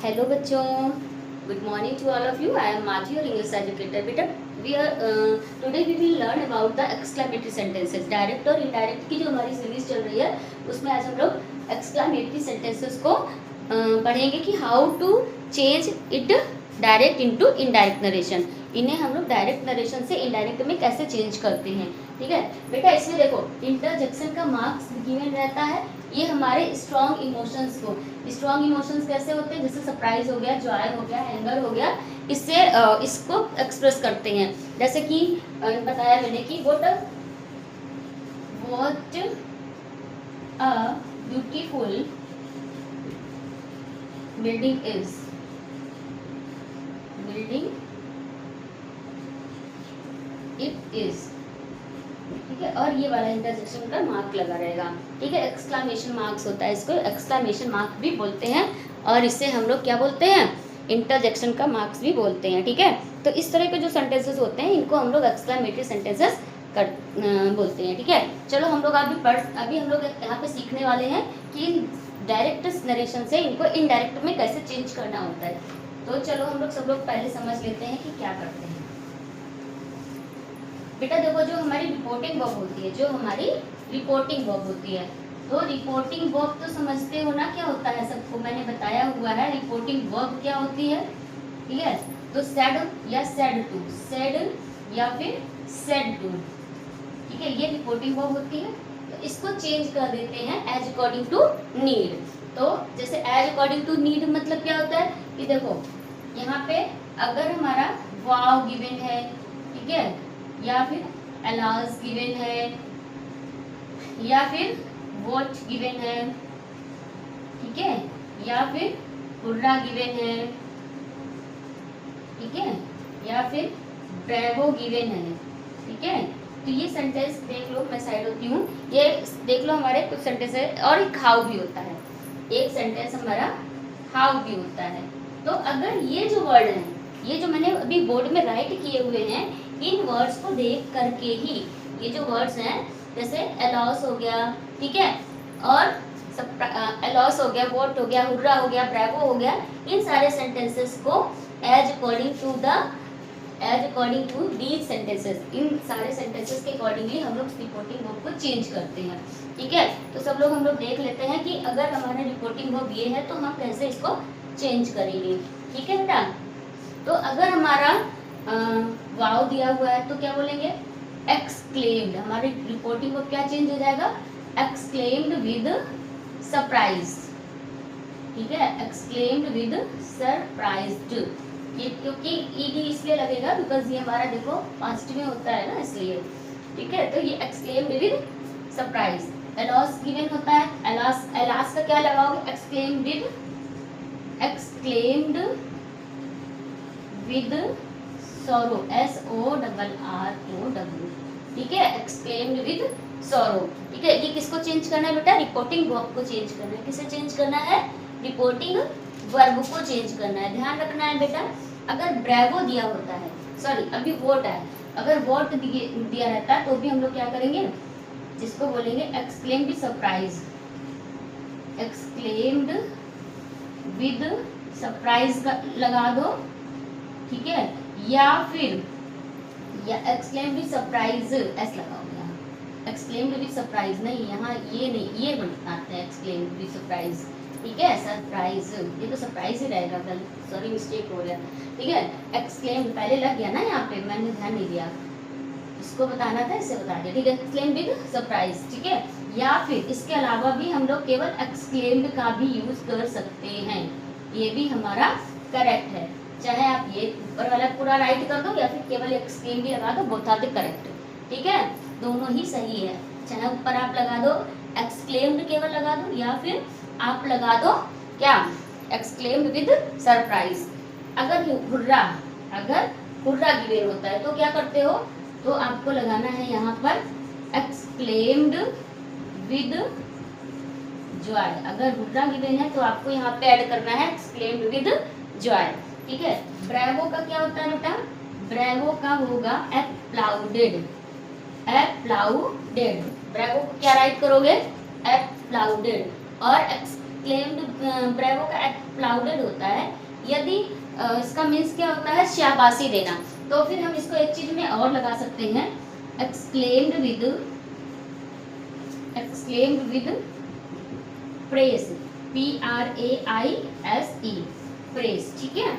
Hello बच्चों, good morning to all of you. I am Mathi, your English educator. बेटा we are today we will learn about the exclamatory sentences. Direct और indirect की जो हमारी series चल रही है उसमें आज हम लोग एक्सक्लेमेटरी सेंटेंसेस को पढ़ेंगे कि how to change it direct into indirect narration. इन्हें हम लोग डायरेक्ट नरेशन से इनडायरेक्ट में कैसे चेंज करते हैं। ठीक है बेटा, इसमें देखो इंटरजेक्शन का मार्क्स गिवन रहता है। ये हमारे स्ट्रॉन्ग इमोशंस को, स्ट्रॉन्ग इमोशंस कैसे होते हैं, जैसे सरप्राइज हो गया, जॉय हो गया, एंगर हो गया, इससे इसको एक्सप्रेस करते हैं। जैसे कि बताया मैंने कि what a beautiful building is, building it is. ठीक है, और ये वाला इंटरजेक्शन का मार्क लगा रहेगा। ठीक है, एक्सक्लामेशन मार्क्स होता है, इसको एक्सक्लामेशन मार्क भी बोलते हैं और इसे हम लोग क्या बोलते हैं, इंटरजेक्शन का मार्क्स भी बोलते हैं। ठीक है, तो इस तरह के जो सेंटेंसेस होते हैं इनको हम लोग एक्सक्लामेटरी सेंटेंसेस बोलते हैं। ठीक है, चलो हम लोग अभी हम लोग यहाँ पे सीखने वाले हैं कि डायरेक्ट नरेशन से इनको इनडायरेक्ट में कैसे चेंज करना होता है। तो चलो हम लोग सब लोग पहले समझ लेते हैं कि क्या करते हैं। बेटा देखो, जो हमारी रिपोर्टिंग वर्ब होती है, जो हमारी रिपोर्टिंग वर्ब होती है, तो रिपोर्टिंग वर्ब तो समझते हो ना क्या होता है, सबको मैंने बताया हुआ है। रिपोर्टिंग वर्ब क्या होती है, ठीक है, तो सेड या सेड टू, सेड या फिर सेड टू। ठीक है, ये रिपोर्टिंग वर्ब होती है। तो इसको चेंज कर देते हैं एज अकॉर्डिंग टू नीड। तो जैसे एज अकॉर्डिंग टू नीड मतलब क्या होता है कि देखो यहाँ पे अगर हमारा वाव गिवन है, ठीक है, या फिर अलाउंस गिवन है, या फिर वॉच गिवन है, ठीक है, या फिर हुर्रा गिवन है, ठीक है, या फिर ब्रेवो गिवन है। ठीक है, तो ये सेंटेंस देख लो, मैं साइड होती हूँ, ये देख लो हमारे कुछ सेंटेंस है। और एक हाउ भी होता है, एक सेंटेंस हमारा हाउ भी होता है। तो अगर ये जो वर्ड है, ये जो मैंने अभी बोर्ड में राइट किए हुए हैं, इन वर्ड्स को देख करके ही ये जो वर्ड्स हैं, जैसे अलाउस हो गया, ठीक है, और अलाउस हो गया, वोट हो गया, हुर्रा हो गया, ब्रेवो हो गया, इन सारे सेंटेंसेस को as according to these sentences, इन सारे सेंटेंसेस के अकॉर्डिंगली हम लोग रिपोर्टिंग वर्ब को चेंज करते हैं। ठीक है, तो सब लोग हम लोग देख लेते हैं कि अगर हमारा रिपोर्टिंग वर्ब ये है तो हम कैसे इसको चेंज करेंगे। ठीक है बेटा, तो अगर हमारा वाव दिया हुआ है तो क्या बोलेंगे, एक्सक्लेम्ड। हमारी रिपोर्टिंग वर्ब क्या चेंज हो जाएगा, एक्सक्लेम्ड विद सरप्राइज। ठीक है, एक्सक्लेम्ड विद सरप्राइज्ड। ये क्योंकि ईडी इसलिए लगेगा बिकॉज ये हमारा देखो पास्ट में होता है ना, इसलिए। ठीक है, तो ये एक्सक्लेम्ड विद सरप्राइज। एलॉस गिवन होता है, एलास का क्या लगाओगे, एक्सक्लेम्ड विद सॉरो, SORROW। ठीक है, एक्सक्लेम्ड विद सॉरो। ठीक है, ये किसको चेंज करना है बेटा, रिपोर्टिंग वर्ब को चेंज करना है। किसे चेंज करना है, रिपोर्टिंग वर्ब को चेंज करना है। ध्यान रखना है बेटा, अगर ब्रेवो दिया होता है, सॉरी अभी वोट है, अगर वोट दिया रहता है तो भी हम लोग क्या करेंगे, जिसको बोलेंगे exclaimed surprise, exclaimed with surprise का लगा दो। ठीक है, या फिर या एक्सक्लेम्ड विद सरप्राइज ऐसा लगाओगे यहाँ, एक्सक्लेम्ड विद सरप्राइज नहीं, यहाँ ये नहीं, ये बनाते हैं एक्सक्लेम्ड विद सरप्राइज। ठीक है, सरप्राइज, ये तो सरप्राइज ही रहेगा, कल सॉरी मिस्टेक हो गया। ठीक है, एक्सक्लेम्ड पहले लग गया ना यहाँ पे, मैंने ध्यान नहीं दिया, इसको बताना था, इससे बता दिया। ठीक है, एक्सक्लेम्ड विद सरप्राइज। ठीक है, या फिर इसके अलावा भी हम लोग केवल एक्सक्लेम्ड का भी यूज कर सकते हैं, ये भी हमारा करेक्ट है। चाहे आप ये ऊपर वाला पूरा राइट कर दो या फिर केवल एक्सक्लेम भी लगा दो, बोथ आर द करेक्ट। ठीक है, दोनों ही सही है। चाहे ऊपर आप लगा दो एक्सक्लेम्ड केवल लगा दो, या फिर आप लगा दो क्या, एक्सक्लेम्ड विद सरप्राइज। अगर हुर्रा गिवन होता है तो क्या करते हो, तो आपको लगाना है यहाँ पर एक्सक्लेम्ड विद जॉय। अगर हुर्रा गिवन है तो आपको यहाँ पे ऐड करना है एक्सक्लेम्ड विद जॉय। ठीक है, ब्रेवो का क्या होता है बेटा, ब्रेवो का होगा एप्लाउडेड, एप्लाउडेड। ब्रेवो को क्या राइट करोगे, एप्लाउडेड। और एक्सक्लेम्ड ब्रेवो का अप्लाउडेड होता है। यदि इसका मीन्स क्या होता है, शाबाशी देना, तो फिर हम इसको एक चीज में और लगा सकते हैं, exclaimed with press, PRAISE, press, ठीक है।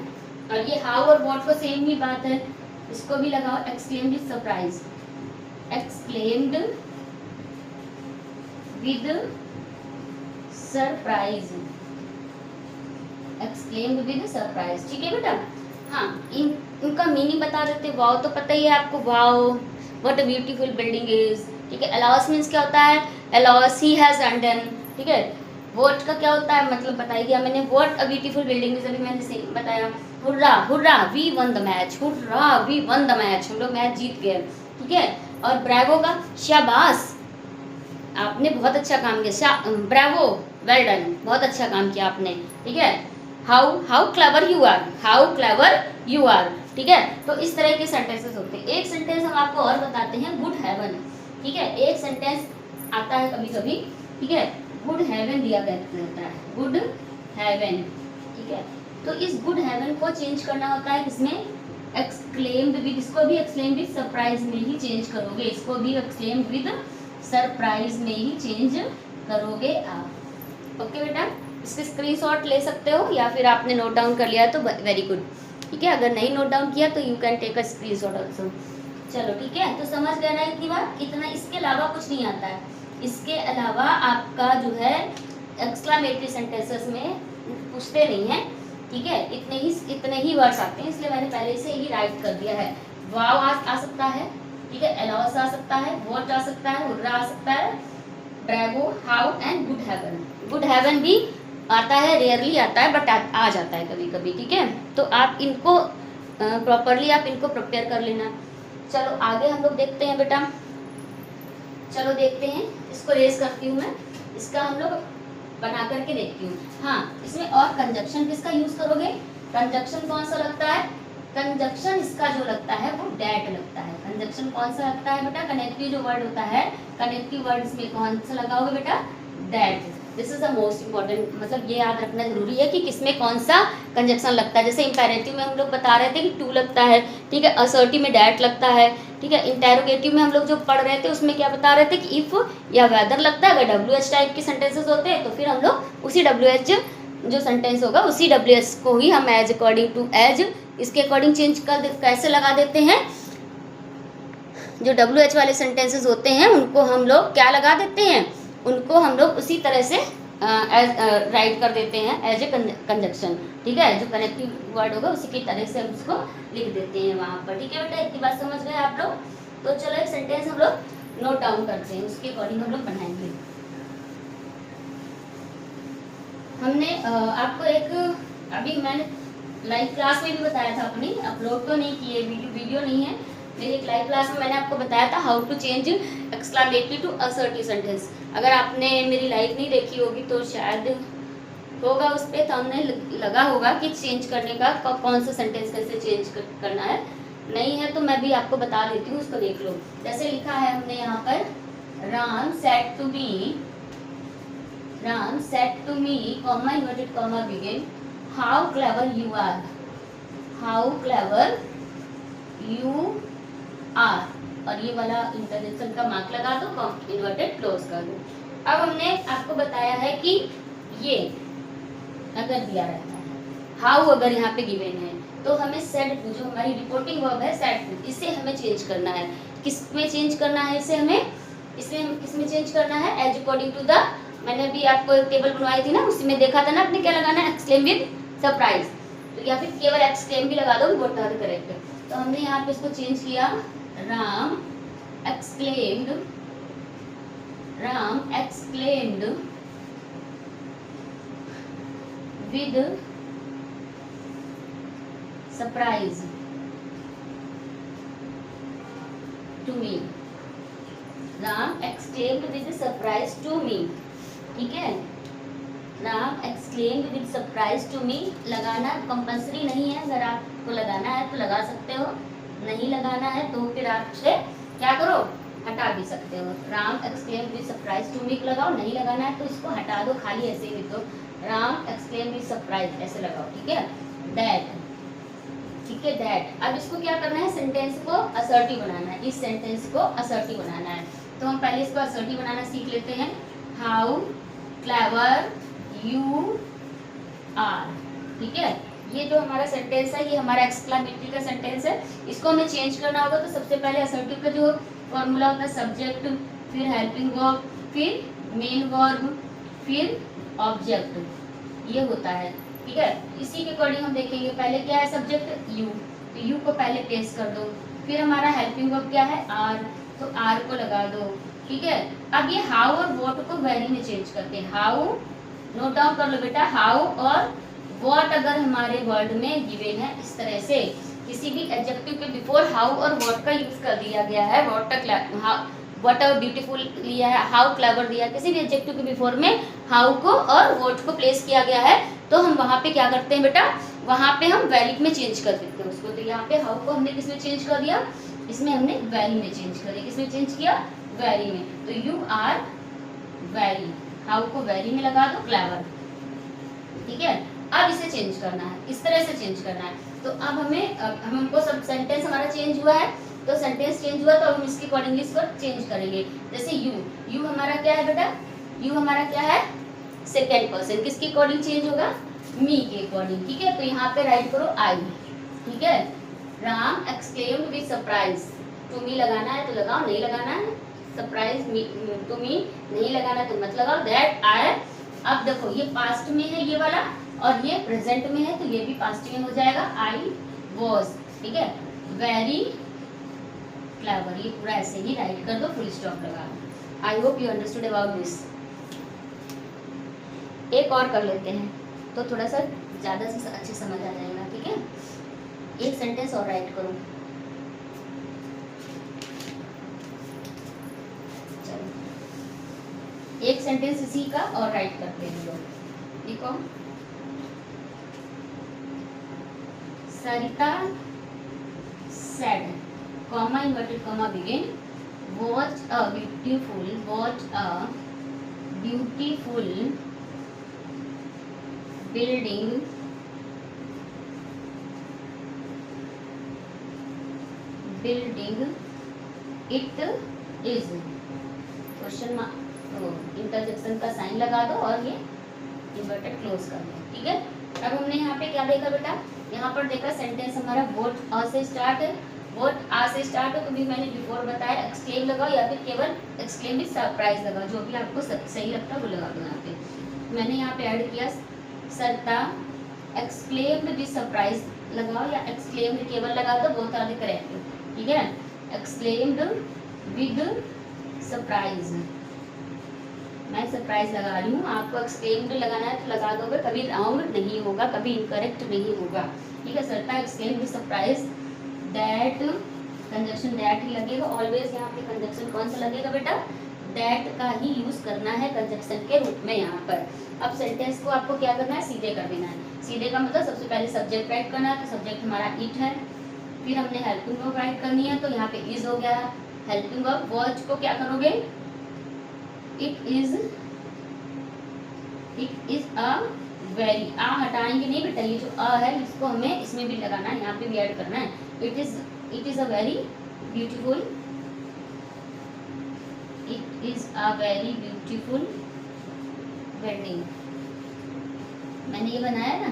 और ये हाउ और व्हाट को सेम ही बात है, इसको भी लगाओ, exclaimed with surprise, exclaimed with surprise, exclaimed with surprise, ठीक है बेटा। हाँ, इनका मीनिंग बता देते। वाओ तो पता ही है आपको, wow what a beautiful building is, ठीक है। अलॉस मीन्स क्या होता है, अलॉस ही हैज डन, ठीक है। व्हाट का क्या होता है, मतलब बता ही दिया मैंने, what a beautiful building is, अभी मैंने सही बताया। Hurrah hurrah we won the match, hurrah we won the match, हम लोग मैच जीत गए, ठीक है। और ब्रेवो का शाबाश, आपने बहुत अच्छा काम किया, ब्रेवो वेल डन, बहुत अच्छा काम किया आपने, ठीक है। How clever you are, how clever you are, ठीक है। तो इस तरह के सेंटेंसेस होते हैं। एक सेंटेंस हम आपको और बताते हैं, गुड हेवन, ठीक है। एक सेंटेंस आता है कभी कभी, ठीक है, गुड हेवन दिया जाता है, गुड हेवन, ठीक है। तो इस गुड हेवन को चेंज करना होता है किसमें, एक्सक्लेम्ड विद, इसको भी एक्सक्लेम्ड विद सरप्राइज में ही चेंज करोगे, इसको भी एक्सक्लेम्ड विद सरप्राइज में ही चेंज करोगे आप। ओके बेटा, इसके स्क्रीनशॉट ले सकते हो या फिर आपने नोट डाउन कर लिया है तो वेरी गुड, ठीक है। अगर नहीं नोट डाउन किया तो you can take a screenshot also. चलो ठीक है, तो समझ गए ना इतनी बात, इतना, इसके अलावा कुछ नहीं आता है। इसके अलावा आपका जो है एक्सक्लामेटरी सेंटेंसेस में पूछते नहीं है, ठीक है। इतने ही वर्ड्स आते हैं, इसलिए मैंने पहले से ही राइट कर दिया है। वाव आ सकता है, ठीक है, अलॉस आ सकता है, व्हाट आ सकता है, हुर्रा आ सकता है, bravo, how and good heaven. Good heaven भी आता है, रेयरली आता है, बट आ जाता है कभी कभी, ठीक है। तो आप इनको प्रॉपरली आप इनको प्रिपेयर कर लेना। चलो आगे हम लोग देखते हैं बेटा, चलो देखते हैं, इसको रेस करती हूँ मैं, इसका हम लोग बना करके देखती हूँ। हाँ, इसमें और कंजक्शन किसका यूज करोगे, कंजक्शन कौन सा लगता है, कंजक्शन इसका जो लगता है वो डैट लगता है। कंजक्शन कौन सा लगता है बेटा, कनेक्टिव जो वर्ड होता है, कनेक्टिव वर्ड इसमें कौन सा लगाओगे बेटा, that. This is the most important, मतलब ये याद रखना जरूरी है कि किसमें कौन सा कंजक्शन लगता है। जैसे इंपेरेटिव में हम लोग बता रहे थे कि टू लगता है, ठीक है, असर्टिव में डैट लगता है, ठीक है। इंटेरोगेटिव में हम लोग जो पढ़ रहे थे उसमें क्या बता रहे थे कि इफ या वेदर लगता है। अगर WH टाइप के सेंटेंसेस होते हैं तो फिर हम लोग उसी WH जो सेंटेंस होगा उसी WH को ही हम एज अकॉर्डिंग टू एज इसके अकॉर्डिंग चेंज कर कैसे लगा देते हैं। जो WH वाले सेंटेंसेस होते हैं उनको हम लोग क्या लगा देते हैं, उनको हम लोग उसी तरह से राइट कर देते हैं एज ए कंजक्शन, ठीक है। जो कनेक्टिव वर्ड होगा उसी की तरह से हम उसको लिख देते हैं वहाँ पर, ठीक है बेटा। इतनी बात समझ गए आप लोग। तो चलो एक सेंटेंस हम लोग नोट डाउन करते हैं, उसके अकॉर्डिंग हम लोग बनाएंगे। हमने आपको एक, अभी मैंने लाइव क्लास में भी बताया था, अपनी अपलोड तो नहीं किए, वीडियो नहीं है मेरी, एक लाइव क्लास में मैंने आपको बताया था how to change exclamatory to assertive sentence. अगर आपने मेरी लाइव नहीं देखी होगी तो शायद होगा उस पर, तो हमने लगा होगा कि चेंज करने का कौन सा सेंटेंस कैसे चेंज करना है। नहीं है तो मैं भी आपको बता देती हूँ, उसको देख लो। जैसे लिखा है हमने यहाँ पर, Ram said to me comma inverted comma begin, how clever you are, how clever you are, और ये वाला इंटरजेक्शन का मार्क लगा दो, इन्वर्टेड क्लोज कर दो। अब हमने आपको बताया है कि ये अगर दिया रहता है, हाउ अगर यहाँ पे गिवन है, तो हमें सेड टू, जो हमारी रिपोर्टिंग वर्ब है सेड टू, इसे हमें चेंज करना है। किस में चेंज करना है इसे हमें, किसमें चेंज करना है, एज अकॉर्डिंग टू द, मैंने भी आपको एक टेबल बनवाई थी ना, उसी में देखा था ना आपने क्या लगाना है, एक्सक्लेम विद सरप्राइज, तो या फिर केवल एक्सक्लेम भी लगा दो, बोट करेक्ट। तो हमने यहाँ पे इसको चेंज किया, Ram exclaimed with surprise to me, Ram exclaimed with surprise to me, ठीक है। Ram exclaimed with surprise to me लगाना कंपल्सरी नहीं है, अगर आपको लगाना है तो लगा सकते हो, नहीं लगाना है तो फिर आप उसे क्या करो, हटा भी सकते हो। Ram exclaimed with surprise to me लगाओ, नहीं लगाना है तो इसको हटा दो, खाली ऐसे ही लिखो, राम एक्सक्लेम विद सरप्राइज ऐसे लगाओ, ठीक है। दैट, ठीक है, दैट। अब इसको क्या करना है, सेंटेंस को असर्टिव बनाना है, इस सेंटेंस को असर्टिव बनाना है। तो हम पहले इसको असर्टिव बनाना सीख लेते हैं। हाउ क्लेवर यू आर, ठीक है। ये जो हमारा सेंटेंस है ये हमारा एक्सक्लेमेटरी का सेंटेंस है। इसको हमें चेंज करना होगा, तो सबसे पहले असर्टिव का जो फॉर्मूला होता है, सब्जेक्ट, फिर हेल्पिंग वर्ब, फिर मेन वर्ब, फिर ऑब्जेक्ट, ये होता है, ठीक है। इसी के अकॉर्डिंग हम देखेंगे। पहले क्या है, सब्जेक्ट यू, तो यू को पहले प्लेस कर दो। फिर हमारा हेल्पिंग वर्ब क्या है, आर, तो आर को लगा दो, ठीक है। अब ये हाउ और व्हाट को वेरी में चेंज करते हैं। हाउ, नोट डाउन कर लो बेटा, हाउ और व्हाट अगर हमारे वर्ड में गिवन है, इस तरह से किसी भी एडजेक्टिव के बिफोर हाउ और व्हाट का यूज कर दिया गया है, व्हाट अ ब्यूटीफुल लिया है, हाउ क्लेवर दिया है, किसी भी एडजेक्टिव के बिफोर में हाउ को और व्हाट को प्लेस किया गया है, तो हम वहां पे क्या करते हैं बेटा, वहां पे हम वैरी में चेंज कर देते हैं उसको। तो यहाँ पे हाउ को हमने किसमें चेंज कर दिया, इसमें हमने वैरी में चेंज कर दिया। किसमें चेंज किया, वैरी में। तो यू आर वैरी, हाउ को वैरी में लगा दो, क्लेवर, ठीक है। अब इसे चेंज करना है, इस तरह से चेंज करना है। तो अब हमको सब सेंटेंस हमारा चेंज हुआ है, तो सेंटेंस चेंज हुआ तो अब हम इसके अकॉर्डिंगली इसको चेंज करेंगे। जैसे यू, यू हमारा क्या है बेटा, यू हमारा क्या है, सेकेंड पर्सन, किसके अकॉर्डिंग चेंज होगा, मी के अकॉर्डिंग, ठीक है। तो यहाँ पे राइट करो आई, ठीक है। Ram exclaimed with surprise, to me लगाना है तो लगाओ, नहीं लगाना है सरप्राइज टू मी नहीं लगाना तो मत लगाओ। दैट आई, अब देखो ये पास्ट में है ये वाला, और ये प्रेजेंट में है, तो ये भी पास्ट में हो जाएगा। आई वॉज, ठीक है, वेरी क्लेवर, ये पूरा ऐसे ही राइट कर दो, फुल स्टॉप लगा दो। आई hope you understood about this. एक और कर लेते हैं तो थोड़ा सा ज़्यादा से अच्छे समझ आ जाएगा, ठीक है। एक सेंटेंस और राइट करो, चलो एक सेंटेंस इसी का और राइट करते हैं लोग। देखो, सरिता said, comma inverted comma begin, what a beautiful building it is, question mark interjection का साइन लगा दो और ये इन्वर्टेड क्लोज कर दो, ठीक है। अब हमने यहाँ पे क्या देखा बेटा, यहाँ पर देखा सेंटेंस हमारा वोट आ से स्टार्ट है, वोट आ से स्टार्ट हो तो भी मैंने बिफोर बताया एक्सक्लेम लगाओ या फिर केवल एक्सक्लेम विद सरप्राइज लगाओ, जो भी आपको सही लगता है वो लगा दो। यहाँ पे मैंने यहाँ पे ऐड किया सरिता एक्सक्लेम्ड विद सरप्राइज लगाओ या एक्सक्लेम्ड केवल लगा दो, बोथ आर द करेक्ट, ठीक है। एक्सक्लेम्ड विद सरप्राइज, मैं सरप्राइज लगा रही हूँ, आपको एक्सक्लेम्ड लगाना है तो लगा दोगे, कभी रॉन्ग नहीं होगा, कभी इनकरेक्ट नहीं होगा, ठीक है। Sarita exclaimed with surprise that, conjunction that ही लगेगा ऑलवेज। यहाँ पे कंजक्शन कौन सा लगेगा बेटा, दैट का ही यूज करना है कंजक्शन के रूप में यहाँ पर। अब सेंटेंस को आपको क्या करना है, सीधे कर देना है। सीधे का मतलब सबसे पहले सब्जेक्ट राइट करना है, तो सब्जेक्ट हमारा इट है, फिर हमने हेल्पिंग वर्ब राइट करनी है, तो यहाँ पे इज हो गया। हेल्पिंग वर्ब वर्ड को क्या करोगे, इट इज अ वेरी, आ हटाएंगे नहीं बेटा, ये जो अ है इसको हमें इसमें भी लगाना है, यहाँ पे भी ऐड करना है। It is a very beautiful, it is a very beautiful building, मैंने ये बनाया ना,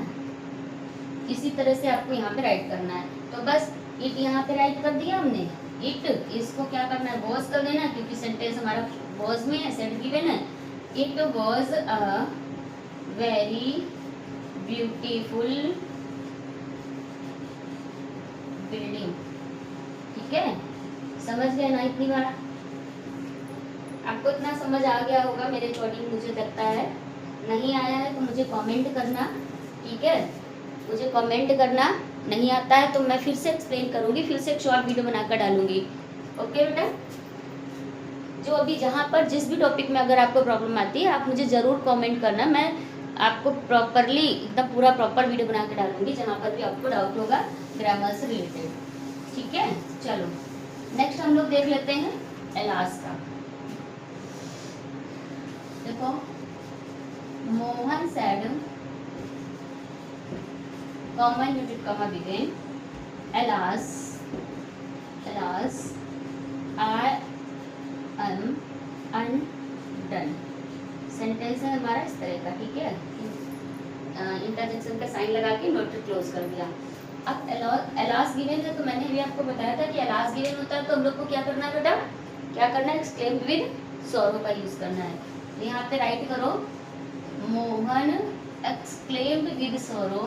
इसी तरह से आपको यहाँ पे राइट करना है। तो बस इट यहाँ पे राइट कर दिया हमने, इट, इसको क्या करना है, वॉज कर देना, क्योंकि सेंटेंस हमारा वॉज में है, सेट गिवन है। It was a very beautiful building, ठीक है। समझ गए ना इतनी बार, आपको इतना समझ आ गया होगा मेरे अकॉर्डिंग, मुझे लगता है। नहीं आया है तो मुझे कमेंट करना, ठीक है, मुझे कमेंट करना। नहीं आता है तो मैं फिर से एक्सप्लेन करूंगी, फिर से एक शॉर्ट वीडियो बनाकर डालूंगी, ओके बेटा। जो अभी जहाँ पर जिस भी टॉपिक में अगर आपको प्रॉब्लम आती है, आप मुझे ज़रूर कमेंट करना, मैं आपको प्रॉपरली एकदम पूरा प्रॉपर वीडियो बना के डालूंगी, जहाँ पर भी आपको डाउट होगा ग्रामर से रिलेटेड, ठीक है। चलो नेक्स्ट हम लोग देख लेते हैं एलास का। देखो Mohan said, comma inverted comma begin, alas, I am undone। Sentence है हमारा इस तरह का, ठीक है। इंटरजेक्शन का साइन लगा के नोट क्लोज कर दिया। अब एलास गिवन है, तो मैंने भी आपको बताया था कि एलास गिवन होता है तो हम लोग को क्या करना है बेटा, क्या करना है, एक्सक्लेम्ड विद सॉरो का यूज करना है। तो यहाँ पे राइट करो, Mohan exclaimed with sorrow,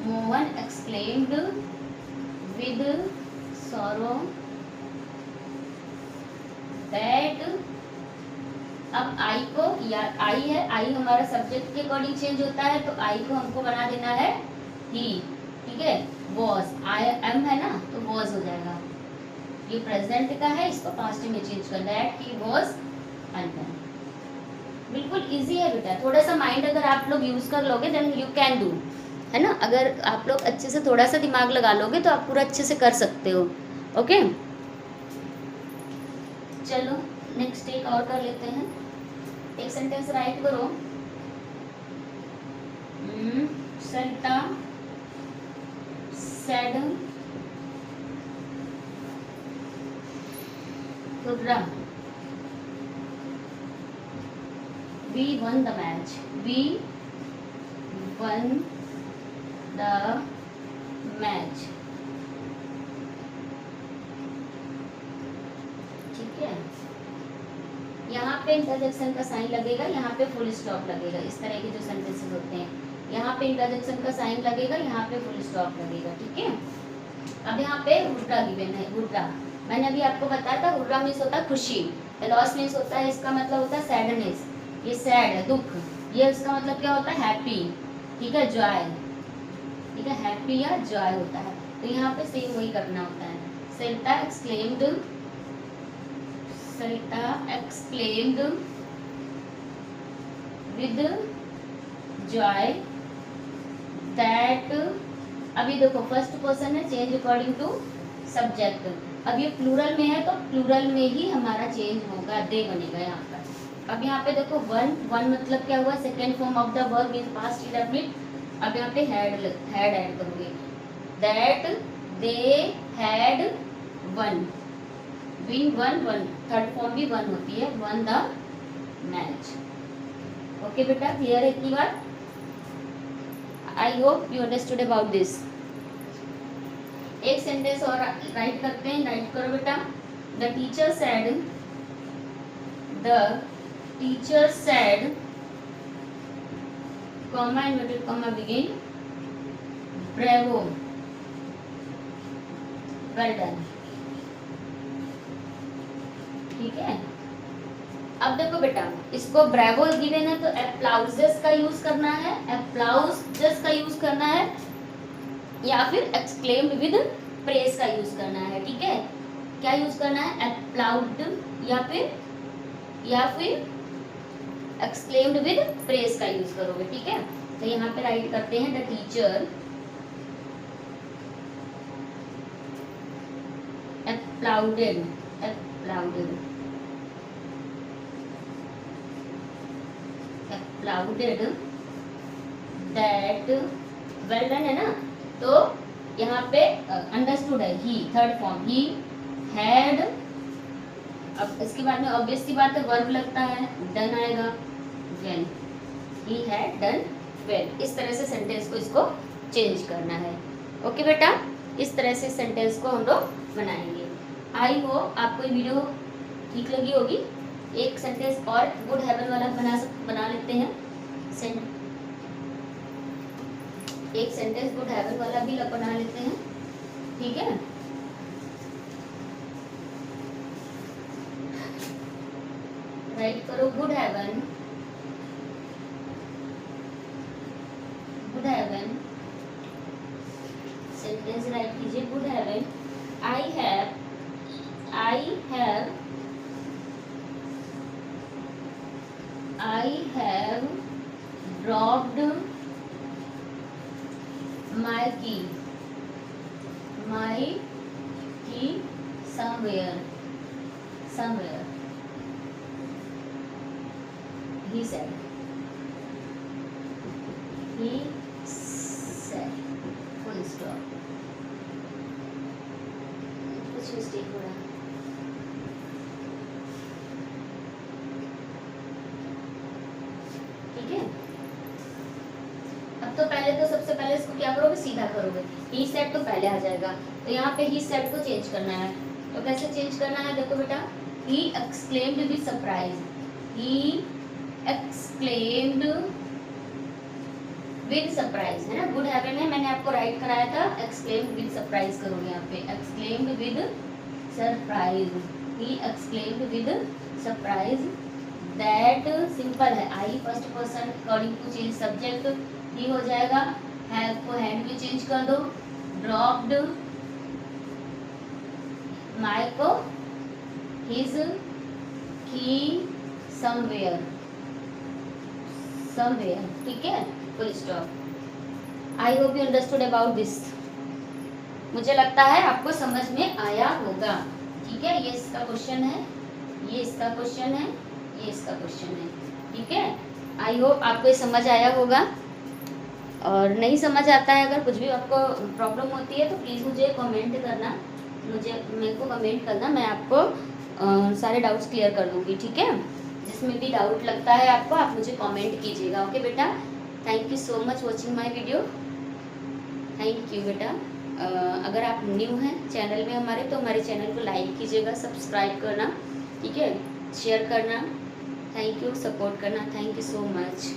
Mohan exclaimed with sorrow that. अब आई को, या आई है, आई हमारा सब्जेक्ट के अकॉर्डिंग चेंज होता है, तो आई को हमको बना देना है ही, ठीक है। वॉज, आई एम है ना, तो वॉज हो जाएगा। ये प्रेजेंट का है, इसको पास्ट में चेंज करना है, ही वॉज अनडन। बिल्कुल इजी है बेटा, थोड़ा सा माइंड अगर आप लोग यूज कर लोगे देन यू कैन डू, है ना। अगर आप लोग अच्छे से थोड़ा सा दिमाग लगा लोगे तो आप पूरा अच्छे से कर सकते हो। ओके, चलो नेक्स्ट एक और कर लेते हैं। एक सेंटेंस राइट करो, सरिता said Khurram, we won the match, we won the match, ठीक है। यहाँ पे इंटरजेक्शन का साइन लगेगा, यहाँ पे फुल स्टॉप लगेगा। इस तरह के जो सेंटेंसेस होते हैं, यहाँ पे इंटरजेक्शन का साइन लगेगा, यहाँ पे फुल स्टॉप लगेगा, ठीक है। अब यहाँ पे हुर्रा गिवन है, हुर्रा मैंने अभी आपको बताया था, हुर्रा मीन्स होता है खुशी, लॉस मीन्स होता है, इसका मतलब होता है सैडनेस, ये सैड है, दुख, ये इसका मतलब क्या होता है, हैप्पी, ठीक है, जॉय, ठीक है, हैप्पी या जॉय होता है। तो यहाँ पे सेम वही करना होता है। Sarita exclaimed, Sarita exclaimed with joy that. अभी देखो फर्स्ट पर्सन है, चेंज अकॉर्डिंग टू सब्जेक्ट। अब ये प्लूरल में है तो प्लूरल में ही हमारा चेंज होगा, दे बनेगा यहाँ पर। अब यहाँ पे देखो वन, वन मतलब क्या हुआ, second form of the verb in past indefinite. अब यहाँ पे हैड ऐड करोगे, that they had won, win won, won third form भी वन होती है, वन द मैच। ओके बेटा, क्लियर है इतनी बात? I hope you understood about this. एक सेंटेंस और राइट करते हैं, राइट करो बेटा। The teacher said, the teacher said, comma inverted comma begin, bravo, well done, ठीक है। अब देखो बेटा, इसको ब्रेवो गिवन है तो एप्लाउजेस का यूज करना है, एप्लाउजेस का यूज करना है, या फिर एक्सक्लेम्ड विद प्रेज का यूज करना है, ठीक है। क्या यूज करना है, एप्लाउड या फिर एक्सक्लेम्ड विद प्रेज का यूज करोगे, ठीक है। तो यहाँ पे राइट करते हैं, the teacher applauded, applauded, applauded that, well done है ना। तो यहाँ पे अंडरस्टूड है, he third form, he had. अब इसके बाद में ऑब्वियस सी बात है वर्ब लगता है, डन आएगा, well, he had done well. इस तरह से सेंटेंस को इसको चेंज करना है। ओके बेटा, इस तरह से सेंटेंस को हम लोग बनाएंगे। आई होप आपको ये वीडियो ठीक लगी होगी। एक सेंटेंस और गुड हैबिट वाला बना लेते हैं, एक सेंटेंस गुड हैबिट वाला भी बना लेते हैं, ठीक है। राइट करो, good heaven, good heaven, sentence write कीजिए, good heaven, I have dropped my key somewhere, he said, तो पहले तो सबसे पहले इसको क्या करोगे, सीधा करोगे, ही सेड तो पहले आ जाएगा, तो यहाँ पे ही सेड को चेंज करना है। तो कैसे चेंज करना है, देखो बेटा, ही exclaimed with surprise, he exclaimed with surprise, है ना, गुड हैबिट है, मैंने आपको राइट कराया था, एक्सक्लेम्ड विद सरप्राइज करोगे यहाँ पे, exclaimed with surprise, he exclaimed with surprise that, simple है, I first person according to change subject, he हो जाएगा, हैव को हैड में चेंज कर दो, ड्रॉप्ड, माई को हिज की समवेयर, समवेयर, ठीक है, full stop. I hope you understood about this, मुझे लगता है आपको समझ में आया होगा, ठीक है, ये इसका क्वेश्चन है, ये इसका क्वेश्चन है, ये इसका क्वेश्चन है, ठीक है। आई होप आपको ये समझ आया होगा, और नहीं समझ आता है, अगर कुछ भी आपको प्रॉब्लम होती है तो प्लीज़ मुझे कमेंट करना, मेरे को कमेंट करना, मैं आपको सारे डाउट्स क्लियर कर दूँगी, ठीक है। जिसमें भी डाउट लगता है आपको, आप मुझे कमेंट कीजिएगा, ओके बेटा। Thank you so much watching my video, thank you बेटा। अगर आप न्यू हैं चैनल में हमारे, तो हमारे चैनल को लाइक कीजिएगा, सब्सक्राइब करना, ठीक है, शेयर करना, थैंक यू, सपोर्ट करना, थैंक यू सो मच।